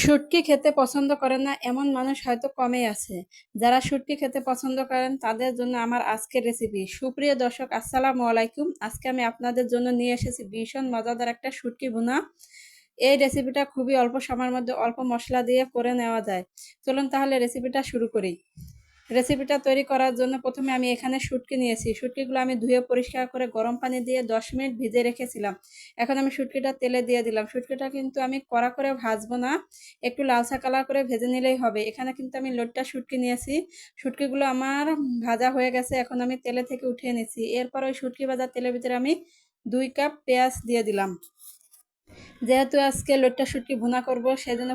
শুটকি খেতে পছন্দ করেন না এমন মানুষ হয়তো কমই আছে। যারা শুটকি খেতে পছন্দ করেন তাদের জন্য আমার আজকের রেসিপি। সুপ্রিয় দর্শক, আসসালামু আলাইকুম। আজকে আমি আপনাদের জন্য নিয়ে এসেছি ভীষণ মজাদার একটা শুটকি ভুনা। এই রেসিপিটা খুবই অল্প সময়ের মধ্যে অল্প মশলা দিয়ে করে নেওয়া যায়। চলুন তাহলে রেসিপিটা শুরু করি। রেসিপিটা তৈরি করার জন্য প্রথমে আমি এখানে শুটকি নিয়েছি। শুটকিগুলো আমি ধুয়ে পরিষ্কার করে গরম পানি দিয়ে 10 মিনিট ভিজে রেখেছিলাম। এখন আমি শুটকিটা তেলে দিয়ে দিলাম। শুটকিটা কিন্তু আমি কড়া করে ভাজবো না, একটু লালচা কালার করে ভেজে নিলেই হবে। এখানে কিন্তু আমি লোটটা শুটকি নিয়েছি। শুটকিগুলো আমার ভাজা হয়ে গেছে, এখন আমি তেলে থেকে উঠিয়ে নিচ্ছি। এরপর ওই শুটকি ভাজা তেলের ভিতরে আমি 2 কাপ পেঁয়াজ দিয়ে দিলাম। যেহেতু আজকে লোটটা শুটকি ভুনা করব, সেজন্য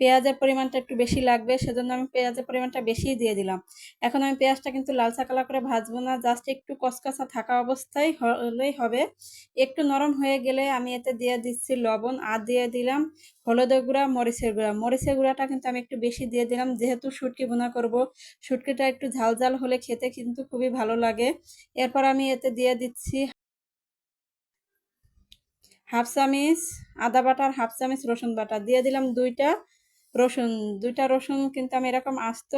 পেঁয়াজের পরিমাণটা একটু বেশি লাগবে, সেজন্য আমি পেঁয়াজের পরিমাণটা বেশিই দিয়ে দিলাম। এখন আমি পেঁয়াজটা কিন্তু লালচা কালার করে ভাজবো না, জাস্ট একটু কচকচা থাকা অবস্থায় হলেই হবে। একটু নরম হয়ে গেলে আমি এতে দিয়ে দিচ্ছি লবণ, আর দিয়ে দিলাম হলুদের গুঁড়া, মরিচের গুঁড়া। মরিচের গুঁড়াটা কিন্তু আমি একটু বেশি দিয়ে দিলাম, যেহেতু শুটকি ভুনা করব। শুটকিটা একটু ঝাল ঝাল হলে খেতে কিন্তু খুবই ভালো লাগে। এরপর আমি এতে দিয়ে দিচ্ছি হাফ চামিচ আদা বাটা আর হাফ চামিচ রসুন বাটা। দিয়ে দিলাম রসুন। 2টা রসুন কিন্তু আমি এরকম আস্ত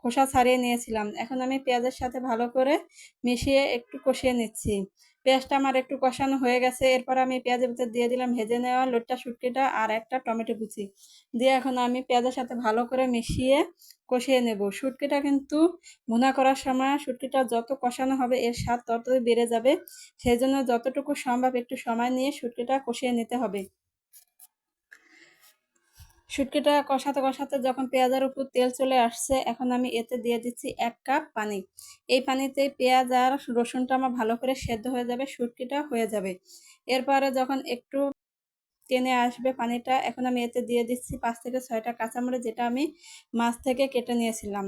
খোসা ছাড়িয়ে নিয়েছিলাম। এখন আমি পেঁয়াজের সাথে ভালো করে মিশিয়ে একটু কষিয়ে নিচ্ছি। পেঁয়াজটা আমার একটু কষানো হয়ে গেছে। এরপর আমি পেঁয়াজের ভিতর দিয়ে দিলাম ভেজে নেওয়া লোটটা শুটকিটা আর একটা টমেটো কুচি দিয়ে এখন আমি পেঁয়াজের সাথে ভালো করে মিশিয়ে কষিয়ে নেব। শুটকিটা কিন্তু ভুনা করার সময় শুটকিটা যত কষানো হবে এর স্বাদ ততই বেড়ে যাবে। সেই জন্য যতটুকু সম্ভব একটু সময় নিয়ে শুটকিটা কষিয়ে নিতে হবে। শুটকিটা কষাতে কষাতে যখন পেঁয়াজের উপর তেল চলে আসছে, এখন আমি এতে দিয়ে দিচ্ছি 1 কাপ পানি। এই পানিতে পেঁয়াজ আর রসুনটা আমার ভালো করে সেদ্ধ হয়ে যাবে, শুটকিটা হয়ে যাবে। এরপরে যখন একটু টেনে আসবে পানিটা, এখন আমি এতে দিয়ে দিচ্ছি 5 থেকে 6টা কাঁচামরিচ, যেটা আমি মাছ থেকে কেটে নিয়েছিলাম।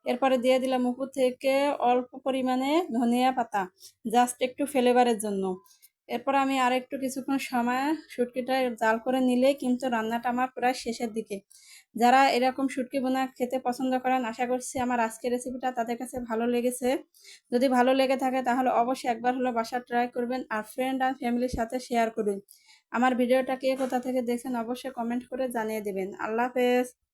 এরপরে দিয়ে দিলাম উপর থেকে অল্প পরিমাণে ধনিয়া পাতা, জাস্ট একটু ফ্লেভারের জন্য। এরপর আমি আর একটু কিছুক্ষণ সময় শুটকিটা জাল করে নিলেই কিন্তু রান্নাটা আমার প্রায় শেষের দিকে। যারা এরকম শুটকি ভুনা খেতে পছন্দ করেন, আশা করছি আমার আজকের রেসিপিটা তাদের কাছে ভালো লেগেছে। যদি ভালো লেগে থাকে তাহলে অবশ্যই একবার হলো বাসায় ট্রাই করবেন আর ফ্রেন্ড আর ফ্যামিলির সাথে শেয়ার করবেন। আমার ভিডিওটা কে কোথা থেকে দেখছেন অবশ্যই কমেন্ট করে জানিয়ে দেবেন। আল্লাহ হাফেজ।